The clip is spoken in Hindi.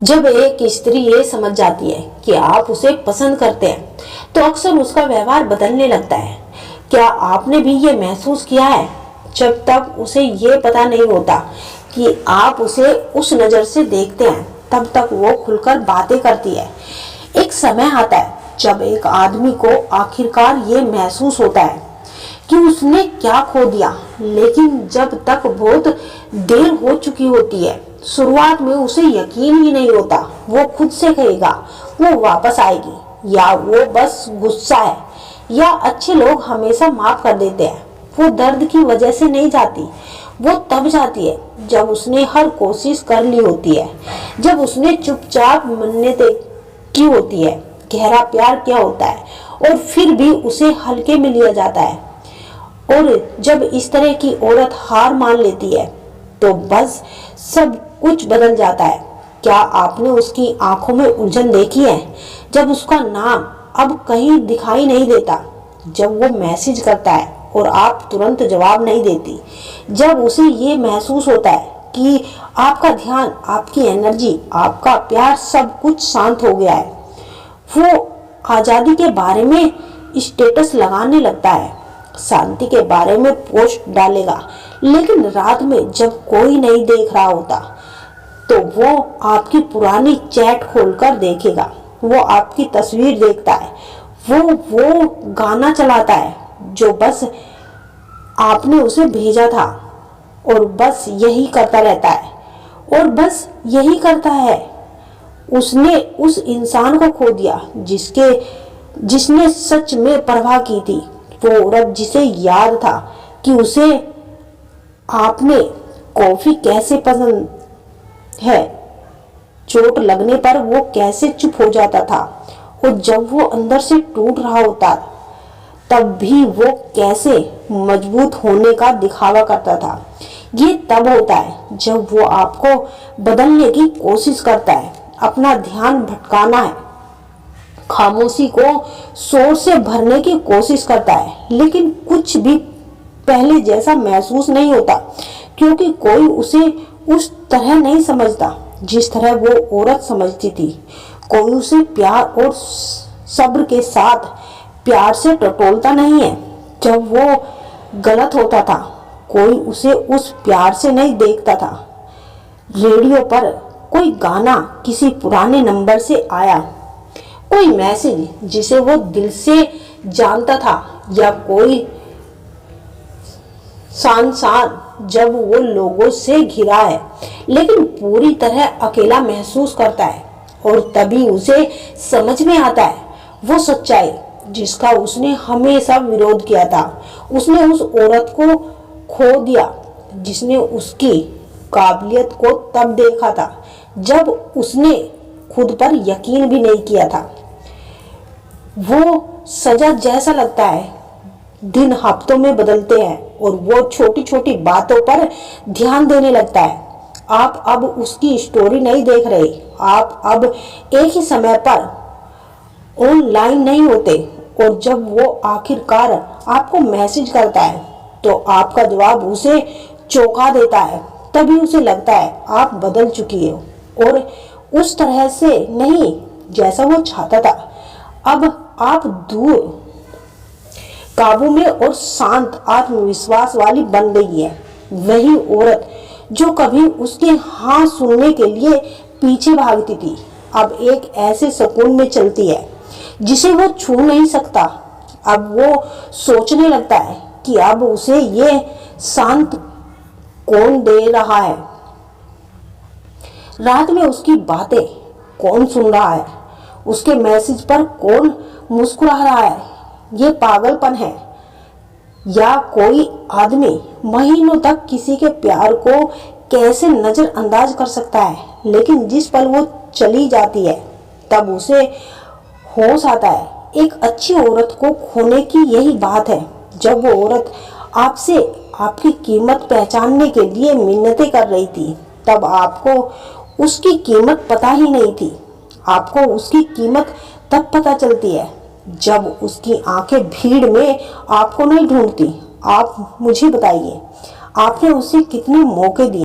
जब एक स्त्री ये समझ जाती है कि आप उसे पसंद करते हैं तो अक्सर उसका व्यवहार बदलने लगता है। क्या आपने भी ये महसूस किया है? जब तक उसे ये पता नहीं होता कि आप उसे उस नज़र से देखते हैं तब तक वो खुलकर बातें करती है। एक समय आता है जब एक आदमी को आखिरकार ये महसूस होता है कि उसने क्या खो दिया, लेकिन जब तक बहुत देर हो चुकी होती है। शुरुआत में उसे यकीन ही नहीं होता। वो खुद से कहेगा वो वापस आएगी, या वो बस गुस्सा है, या अच्छे लोग हमेशा माफ कर देते हैं। वो दर्द की वजह से नहीं जाती, वो तब जाती है जब उसने हर कोशिश कर ली होती है, जब उसने चुपचाप मिन्नतें की होती है, गहरा प्यार किया होता है और फिर भी उसे हल्के में लिया जाता है। और जब इस तरह की औरत हार मान लेती है तो बस सब कुछ बदल जाता है। क्या आपने उसकी आंखों में उलझन देखी है जब उसका नाम अब कहीं दिखाई नहीं देता, जब वो मैसेज करता है और आप तुरंत जवाब नहीं देती, जब उसे ये महसूस होता है कि आपका ध्यान, आपकी एनर्जी, आपका प्यार सब कुछ शांत हो गया है। वो आज़ादी के बारे में स्टेटस लगाने लगता है, शांति के बारे में पोस्ट डालेगा, लेकिन रात में जब कोई नहीं देख रहा होता तो वो आपकी पुरानी चैट खोलकर देखेगा, वो आपकी तस्वीर देखता है, वो गाना चलाता है जो बस आपने उसे भेजा था, और बस यही करता रहता है और बस यही करता है। उसने उस इंसान को खो दिया जिसने सच में परवाह की थी। वो औरत जिसे याद था कि उसे आपने कॉफी कैसे पसंद है, चोट लगने पर वो कैसे चुप हो जाता था, और जब वो अंदर से टूट रहा होता तब भी वो कैसे मजबूत होने का दिखावा करता था। ये तब होता है जब वो आपको बदलने की कोशिश करता है, अपना ध्यान भटकाना है, खामोशी को शोर से भरने की कोशिश करता है, लेकिन कुछ भी पहले जैसा महसूस नहीं होता, क्योंकि कोई उसे उस तरह नहीं समझता जिस तरह वो औरत समझती थी। कोई उसे प्यार और सब्र के साथ प्यार से टटोलता नहीं है जब वो गलत होता था। कोई उसे उस प्यार से नहीं देखता था। रेडियो पर कोई गाना किसी पुराने नंबर से आया, कोई मैसेज जिसे वो दिल से जानता था, या कोई शान जब वो लोगों से घिरा है लेकिन पूरी तरह अकेला महसूस करता है, और तभी उसे समझ में आता है वो सच्चाई जिसका उसने हमेशा विरोध किया था। उसने उस औरत को खो दिया जिसने उसकी काबिलियत को तब देखा था जब उसने खुद पर यकीन भी नहीं किया था। वो सजा जैसा लगता है, दिन हफ्तों में बदलते हैं और वो छोटी छोटी बातों पर ध्यान देने लगता है। आप अब उसकी स्टोरी नहीं देख रहे, आप अब एक ही समय पर ऑनलाइन नहीं होते, और जब वो आखिरकार आपको मैसेज करता है तो आपका जवाब उसे चौंका देता है। तभी उसे लगता है आप बदल चुकी हो, और उस तरह से नहीं जैसा वो चाहता था। अब आप दूर, काबू में और शांत, आत्मविश्वास वाली बन गई है। वही औरत जो कभी उसके हाँ सुनने के लिए पीछे भागती थी, अब एक ऐसे सुकून में चलती है जिसे वो छू नहीं सकता। अब वो सोचने लगता है कि अब उसे ये शांत कौन दे रहा है, रात में उसकी बातें कौन सुन रहा है, उसके मैसेज पर कौन मुस्कुरा रहा है। ये पागलपन है, या कोई आदमी महीनों तक किसी के प्यार को कैसे नजरअंदाज कर सकता है, लेकिन जिस पल वो चली जाती है तब उसे होश आता है। एक अच्छी औरत को खोने की यही बात है। जब वो औरत आपसे आपकी कीमत पहचानने के लिए मिन्नतें कर रही थी तब आपको उसकी कीमत पता ही नहीं थी। आपको उसकी कीमत तब पता चलती है जब उसकी आंखें भीड़ में आपको नहीं ढूंढती। आप मुझे बताइए, आपने उसे कितने मौके दिए?